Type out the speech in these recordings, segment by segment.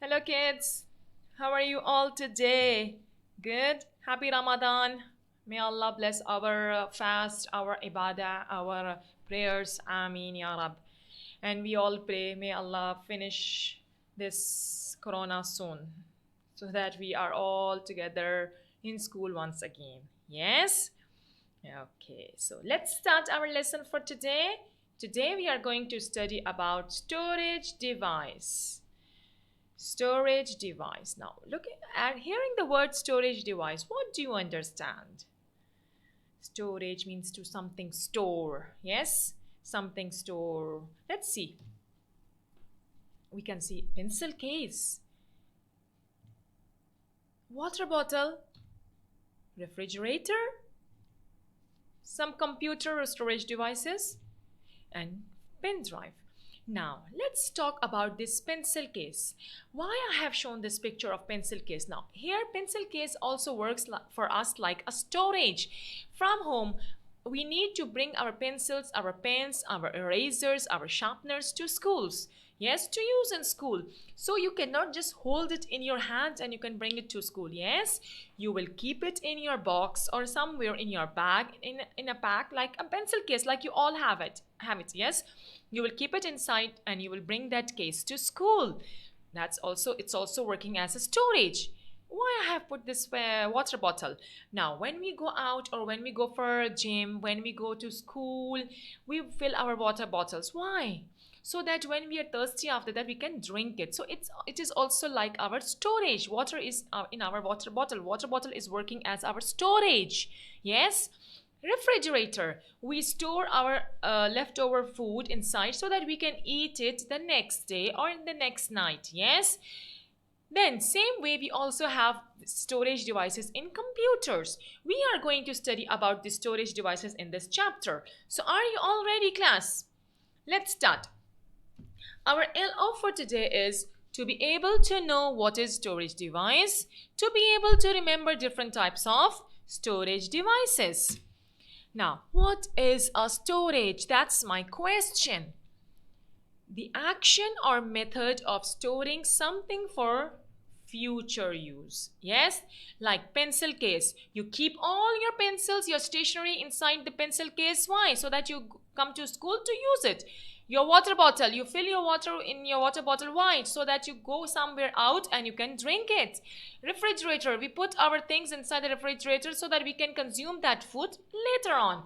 Hello, kids. How are you all today? Good? Happy Ramadan. May Allah bless our fast, our ibadah, our prayers. Ameen, Ya Rab. And we all pray, may Allah finish this corona soon so that we are all together in school once again. Yes? Okay, so let's start our lesson for today. Today we are going to study about storage device. Storage device. Now, look at hearing the word storage device. What do you understand? Storage means to something store. Yes, something store. Let's see. We can see pencil case, water bottle, refrigerator, some computer or storage devices, and pen drive. Now, let's talk about this pencil case. Why I have shown this picture of pencil case. Now, here pencil case also works for us like a storage. From home, we need to bring our pencils, our pens, our erasers, our sharpeners to schools. Yes, to use in school. So you cannot just hold it in your hand and you can bring it to school. Yes, you will keep it in your box or somewhere in your bag, in a pack like a pencil case, like you all have it. Yes, you will keep it inside and you will bring that case to school. It's also working as a storage. Why I have put this water bottle? Now, when we go out or when we go for a gym, when we go to school, we fill our water bottles. Why? So that when we are thirsty after that we can drink it. So it is also like our storage. Water is in our water bottle. Water bottle is working as our storage. Yes. Refrigerator, we store our leftover food inside so that we can eat it the next day or in the next night. Yes. Then same way we also have storage devices in computers. We are going to study about the storage devices in this chapter. So are you all ready, class? Let's start. Our LO for today is to be able to know what is storage device, to be able to remember different types of storage devices. Now, what is a storage? That's my question. The action or method of storing something for future use. Yes, like pencil case. You keep all your pencils, your stationery inside the pencil case. Why? So that you come to school to use it. Your water bottle, you fill your water in your water bottle. Why? So that you go somewhere out and you can drink it. Refrigerator, we put our things inside the refrigerator so that we can consume that food later on.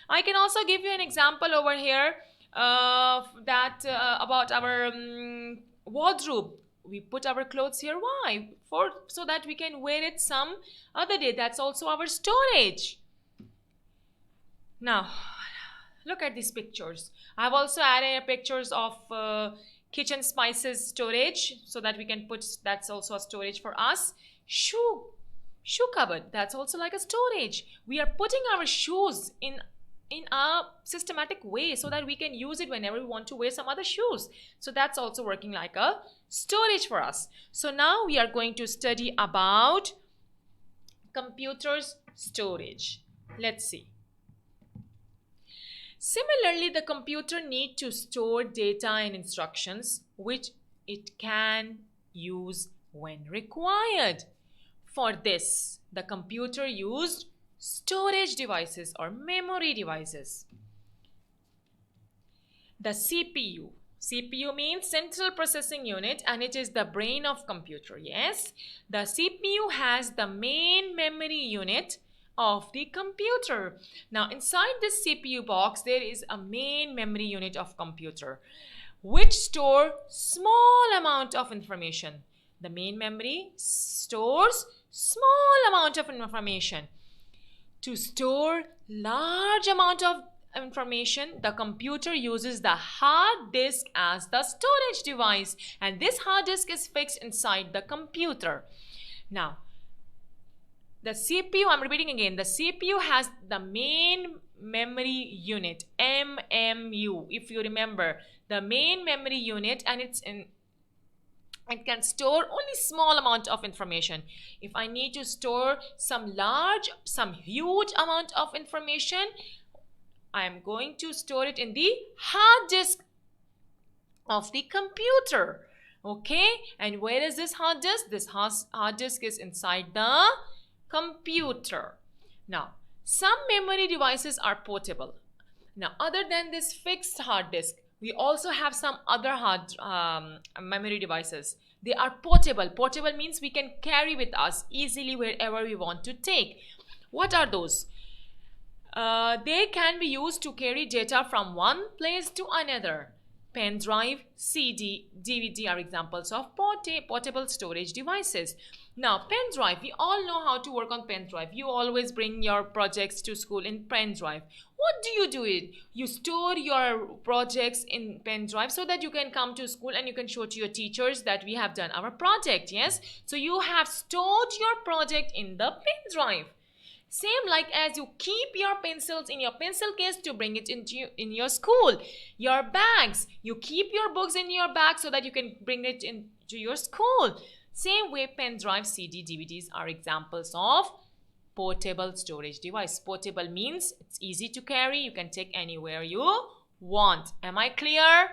I can also give you an example over here about our wardrobe. We put our clothes here. Why? So that we can wear it some other day. That's also our storage. Now, look at these pictures. I've also added pictures of kitchen spices storage so that we can put, that's also a storage for us. Shoe cupboard, that's also like a storage. We are putting our shoes in a systematic way so that we can use it whenever we want to wear some other shoes. So that's also working like a storage for us. So now we are going to study about computers storage. Let's see. Similarly, the computer needs to store data and instructions which it can use when required. For this, the computer used storage devices or memory devices. The CPU. CPU means Central Processing Unit and it is the brain of computer. Yes, the CPU has the main memory unit of the computer. Now inside this CPU box there is a main memory unit of computer which store small amount of information. The main memory stores small amount of information. To store large amount of information, the computer uses the hard disk as the storage device, and this hard disk is fixed inside the computer. Now, the CPU, I'm repeating again, the CPU has the main memory unit, MMU, if you remember, the main memory unit, and it can store only small amount of information. If I need to store some huge amount of information, I am going to store it in the hard disk of the computer. Okay, and where is this hard disk? This hard disk is inside the computer. Now, some memory devices are portable. Now, other than this fixed hard disk, we also have some other memory devices. They are portable. Portable means we can carry with us easily wherever we want to take. What are those? They can be used to carry data from one place to another. Pen drive, CD, DVD are examples of portable storage devices. Now, pen drive, we all know how to work on pen drive. You always bring your projects to school in pen drive. What do you do it? You store your projects in pen drive so that you can come to school and you can show to your teachers that we have done our project, yes? So you have stored your project in the pen drive. Same like as you keep your pencils in your pencil case to bring it in your school. Your bags, you keep your books in your bag so that you can bring it into your school. Same way, pen drive, CD, DVDs are examples of portable storage device. Portable means it's easy to carry. You can take anywhere you want. Am I clear?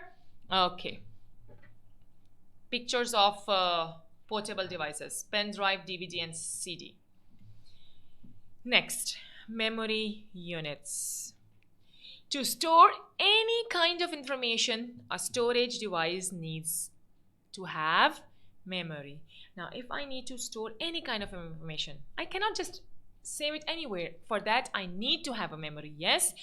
Okay. Pictures of portable devices. Pen drive, DVD and CD. Next, memory units. To store any kind of information, a storage device needs to have memory. Now, if I need to store any kind of information, I cannot just save it anywhere. For that, I need to have a memory, yes?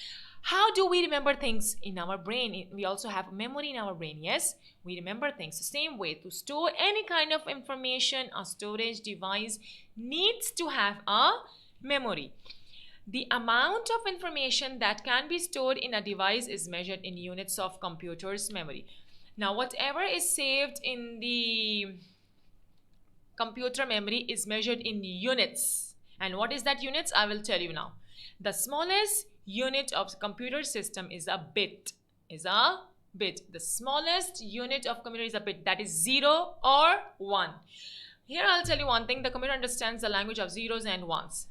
How do we remember things in our brain? We also have memory in our brain, yes? We remember things the same way. To store any kind of information, a storage device needs to have a memory. The amount of information that can be stored in a device is measured in units of computer's memory. Now, whatever is saved in the computer memory is measured in units. And what is that units? I will tell you now. The smallest unit of computer system is a bit. The smallest unit of computer is a bit. That is 0 or 1. Here I'll tell you one thing. The computer understands the language of zeros and ones.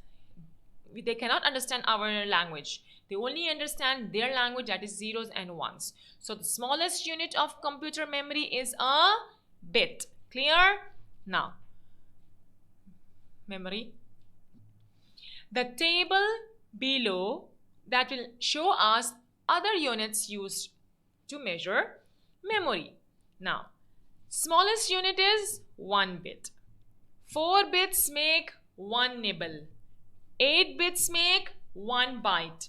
They cannot understand our language. They only understand their language, that is zeros and ones. So the smallest unit of computer memory is a bit. Clear? Now, memory. The table below that will show us other units used to measure memory. Now, smallest unit is 1 bit. 4 bits make 1 nibble. 8 bits make 1 byte.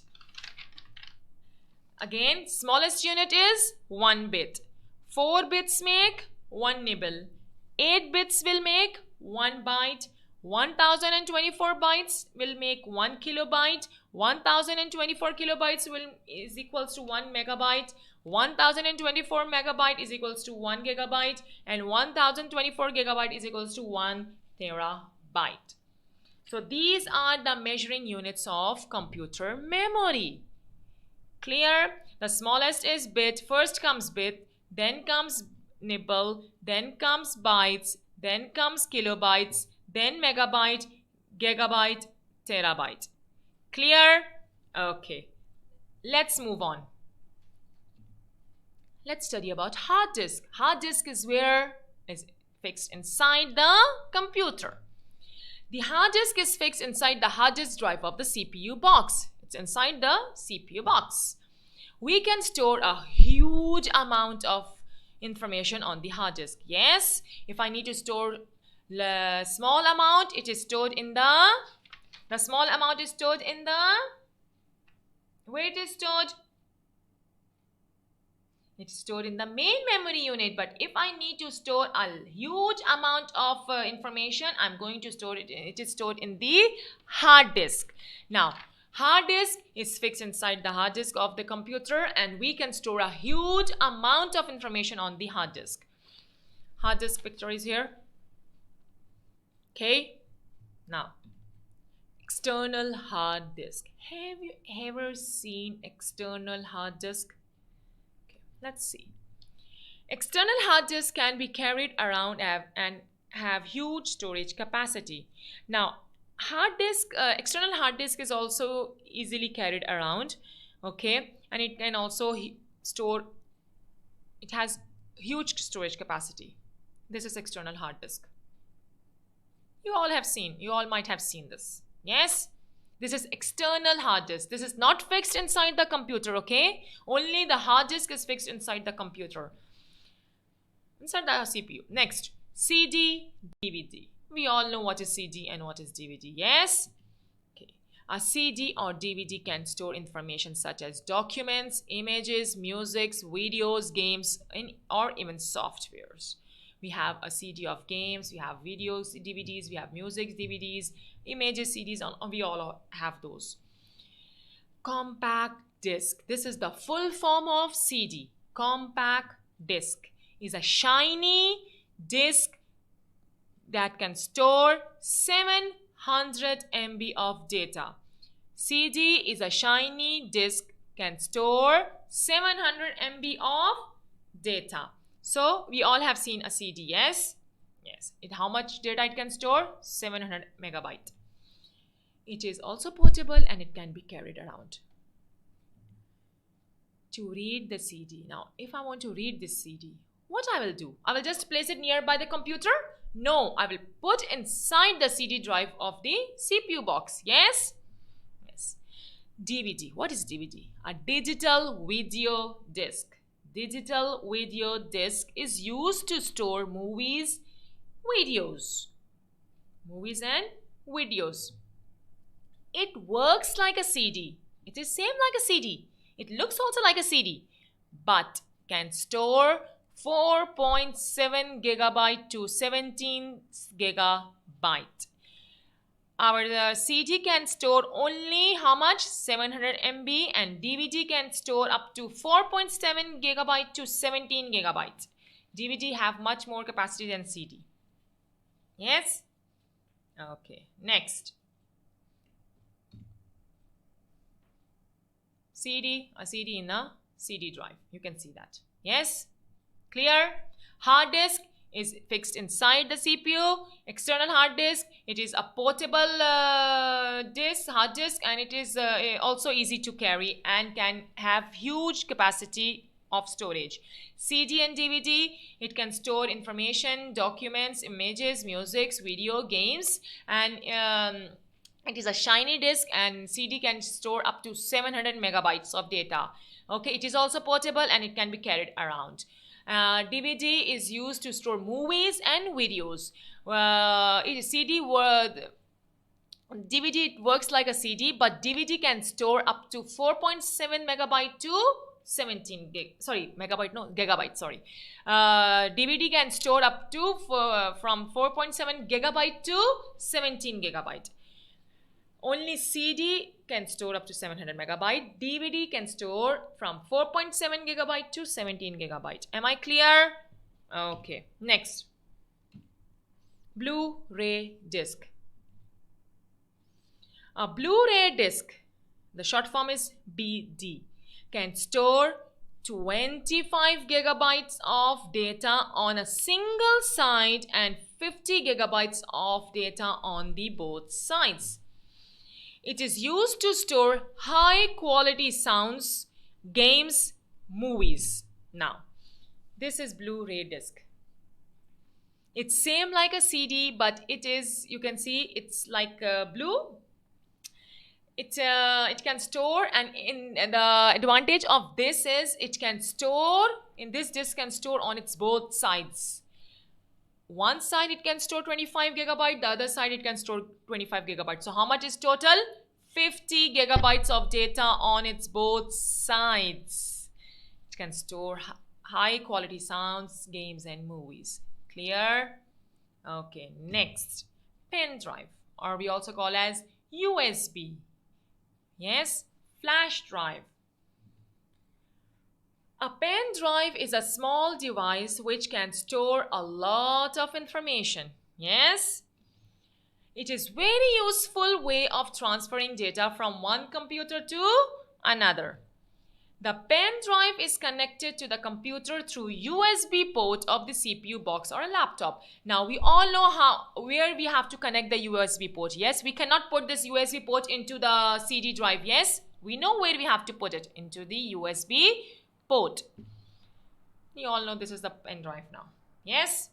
Again, smallest unit is 1 bit. 4 bits make 1 nibble. 8 bits will make 1 byte. 1024 bytes will make 1 kilobyte. 1024 kilobytes is equals to 1 megabyte. 1024 megabyte is equals to 1 gigabyte. And 1024 gigabyte is equals to 1 terabyte. So these are the measuring units of computer memory. Clear? The smallest is bit. First comes bit, then comes nibble, then comes bytes, then comes kilobytes, then megabyte, gigabyte, terabyte. Clear? Okay. Let's move on. Let's study about hard disk. Hard disk is where is fixed inside the computer. The hard disk is fixed inside the hard disk drive of the CPU box. It's inside the CPU box. We can store a huge amount of information on the hard disk. Yes, if I need to store the small amount, it is stored in the small amount is stored in the, where it is stored? It's stored in the main memory unit. But if I need to store a huge amount of information, I'm going to store it. It is stored in the hard disk. Now, hard disk is fixed inside the hard disk of the computer, and we can store a huge amount of information on the hard disk. Hard disk picture is here. Okay. Now, external hard disk. Have you ever seen external hard disk? Let's see. External hard disk can be carried around and have huge storage capacity. Now, external hard disk is also easily carried around, okay, and it can also store. It has huge storage capacity. This is external hard disk. You all might have seen this. Yes? This is external hard disk. This is not fixed inside the computer, okay? Only the hard disk is fixed inside the computer. Inside the CPU. Next, CD, DVD. We all know what is CD and what is DVD, yes? Okay. A CD or DVD can store information such as documents, images, music, videos, games, or even softwares. We have a CD of games, we have videos, DVDs, we have music, DVDs, images, CDs, we all have those. Compact disc. This is the full form of CD. Compact disc is a shiny disc that can store 700 MB of data. CD is a shiny disc can store 700 MB of data. So we all have seen a CD, yes? Yes. How much data it can store? 700 megabyte. It is also portable and it can be carried around. To read the CD. Now, if I want to read this CD, what I will do? I will just place it nearby the computer? No, I will put inside the CD drive of the CPU box. Yes? Yes. DVD. What is DVD? A digital video disc. Digital video disc is used to store movies, videos. Movies and videos. It works like a CD. It is same like a CD. It looks also like a CD, but can store 4.7 gigabyte to 17 gigabyte. Our CD can store only how much? 700 MB, and DVD can store up to 4.7 gigabyte to 17 gigabyte. DVD have much more capacity than CD. Yes? Okay, next. CD, a CD in a CD drive. You can see that. Yes? Clear? Hard disk is fixed inside the CPU. External hard disk, it is a portable hard disk, and it is also easy to carry and can have huge capacity of storage. CD and DVD, it can store information, documents, images, music, video, games, and it is a shiny disk, and CD can store up to 700 megabytes of data. Okay, it is also portable and it can be carried around. DVD is used to store movies and videos. DVD works like a CD, but DVD can store up to 4.7 megabyte to 17 gig. Sorry, megabyte, no, gigabyte, sorry. DVD can store up to from 4.7 gigabyte to 17 gigabyte. Only CD can store up to 700 megabyte. DVD can store from 4.7 gigabyte to 17 gigabyte. Am I clear? Okay. Next. Bluray disc. A Bluray disc, the short form is BD, can store 25 gigabytes of data on a single side and 50 gigabytes of data on the both sides. It is used to store high quality sounds, games, movies. Now, this is Blu-ray disc. It's same like a CD, but it is, you can see it's like blue. It can store, and the advantage of this is it can store, in this disc can store on its both sides. One side it can store 25 gigabyte, the other side it can store 25 gigabytes. So how much is total? 50 gigabytes of data on its both sides. It can store high quality sounds, games and movies. Clear? Okay, next. Pen drive, or we also call as USB. Yes, flash drive. A pen drive is a small device which can store a lot of information. Yes? It is very useful way of transferring data from one computer to another. The pen drive is connected to the computer through USB port of the CPU box or a laptop. Now we all know where we have to connect the USB port. Yes, we cannot put this USB port into the CD drive. Yes, we know where we have to put it, into the USB port. You all know this is the pen drive now. Yes.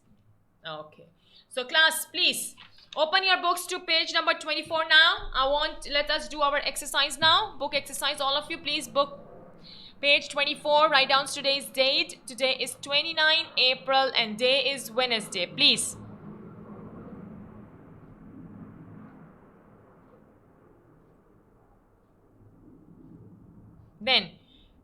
Okay. So class, please open your books to page number 24 now. Let us do our exercise now. Book exercise, all of you, please book page 24. Write down today's date. Today is 29 April and day is Wednesday. Please. Then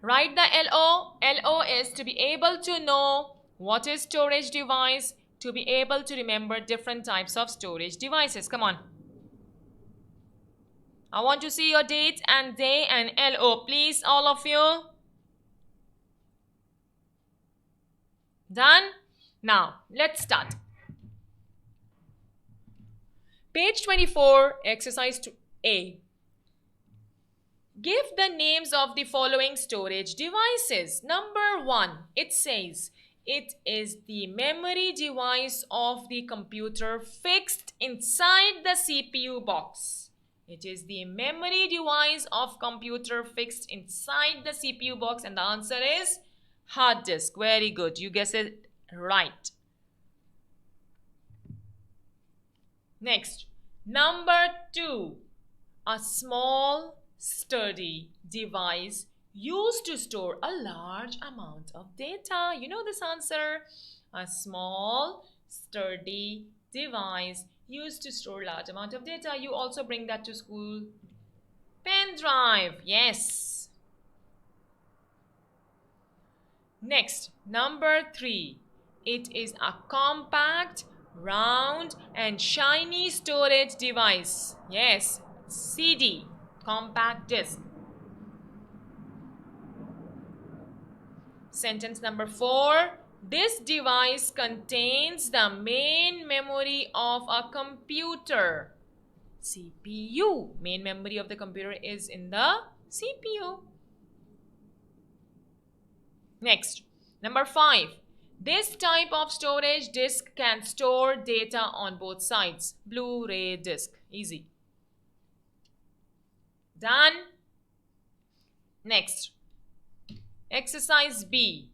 write the LO. LO is to be able to know what is storage device, to be able to remember different types of storage devices. Come on. I want to see your date and day and LO. Please, all of you. Done? Now, let's start. Page 24, exercise A. Give the names of the following storage devices. Number 1, it says, it is the memory device of the computer fixed inside the CPU box. It is the memory device of computer fixed inside the CPU box, and the answer is hard disk. Very good. You guessed it right. Next, number 2, a small sturdy device used to store a large amount of data. You know this answer. A small sturdy device used to store large amount of data. You also bring that to school. Pen drive. Yes. Next, number 3. It is a compact, round and shiny storage device. Yes, CD, compact disc. Sentence number 4. This device contains the main memory of a computer. CPU. Main memory of the computer is in the CPU. Next, number 5. This type of storage disk can store data on both sides. Blu-ray disc. Easy. Done. Next, exercise B.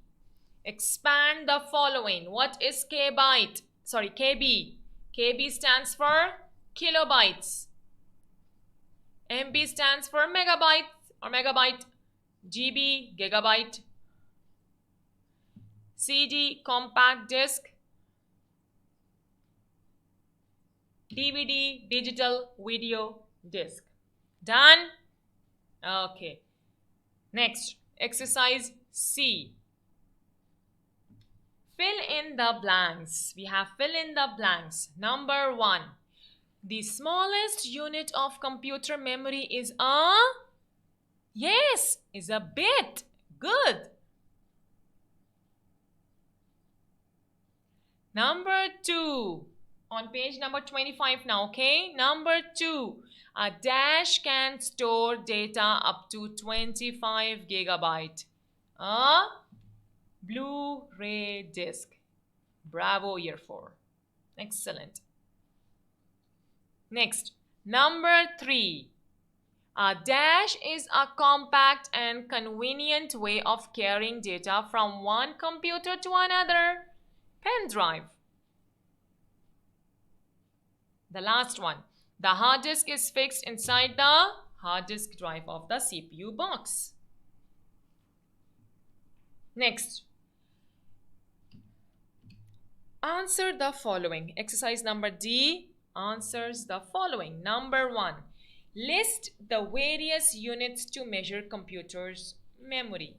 Expand the following. What is KB? KB stands for kilobytes. MB stands for megabyte or megabyte. GB, gigabyte. CD, compact disc. DVD, digital video disc. Done? Okay. Next, exercise C. Fill in the blanks. We have fill in the blanks. Number 1. The smallest unit of computer memory is a... Yes, is a bit. Good. Number 2. On page number 25 now, okay? Number 2. A dash can store data up to 25 gigabyte. A Blu-ray disc. Bravo, year 4. Excellent. Next, number 3. A dash is a compact and convenient way of carrying data from one computer to another. Pen drive. The last one. The hard disk is fixed inside the hard disk drive of the CPU box. Next, answer the following. Exercise number D answers the following. Number 1. List the various units to measure computer's memory.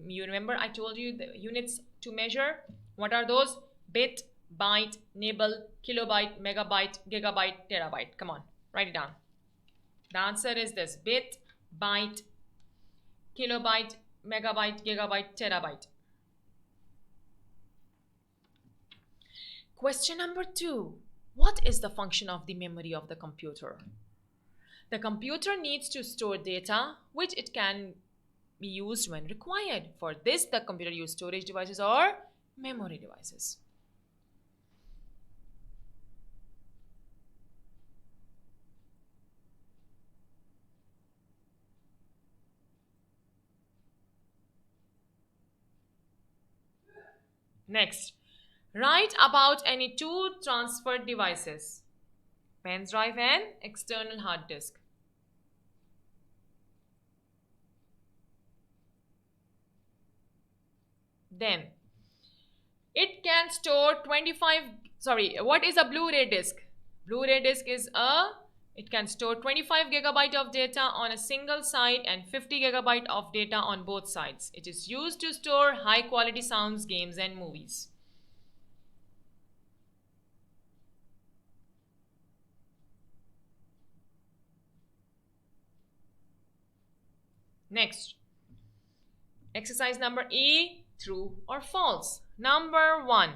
You remember I told you the units to measure? What are those? Bit, byte, nibble, kilobyte, megabyte, gigabyte, terabyte. Come on, write it down. The answer is this: bit, byte, kilobyte, megabyte, gigabyte, terabyte. Question number 2. What is the function of the memory of the computer? The computer needs to store data which it can be used when required. For this, the computer uses storage devices or memory devices. Next, Write about any two transfer devices, pen drive and external hard disk. Then, it can store 25, what is a Blu-ray disc? Blu-ray disc is it can store 25 gigabyte of data on a single side and 50 gigabyte of data on both sides. It is used to store high quality sounds, games and movies. Next, exercise number E, true or false. Number 1,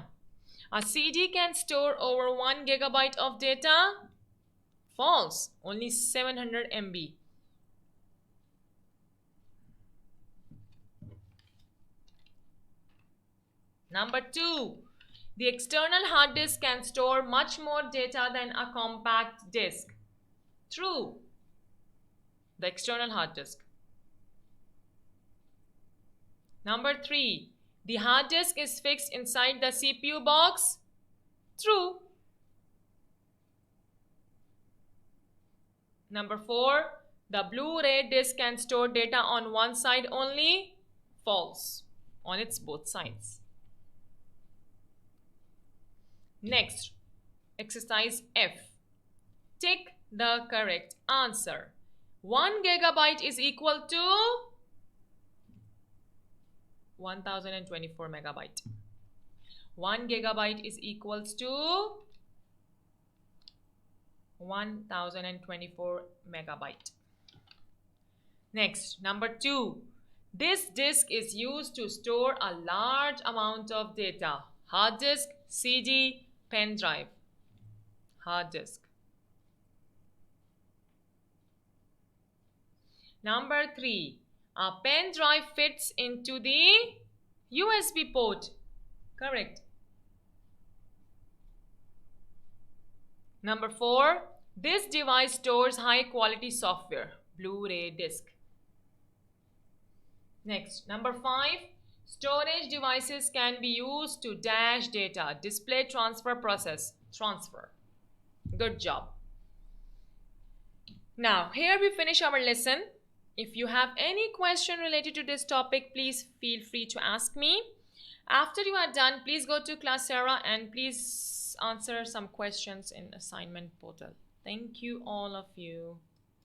a CD can store over 1 gigabyte of data. False, only 700 MB. Number 2, the external hard disk can store much more data than a compact disk. True, the external hard disk. Number 3, the hard disk is fixed inside the CPU box. True. Number 4, the Blu-ray disc can store data on one side only. False, on its both sides. Next, exercise F. Tick the correct answer. 1 gigabyte is equal to 1024 megabyte. 1 gigabyte is equals to 1024 megabyte. Next, number 2. This disk is used to store a large amount of data. Hard disk, CD, pen drive. Hard disk. Number 3. A pen drive fits into the USB port. Correct. Number 4. This device stores high quality software. Blu-ray disc. Next, number 5. Storage devices can be used to dash data. Display transfer process. Transfer. Good job. Now, here we finish our lesson. If you have any question related to this topic, please feel free to ask me. After you are done, please go to Classera and please answer some questions in assignment portal. Thank you all of you.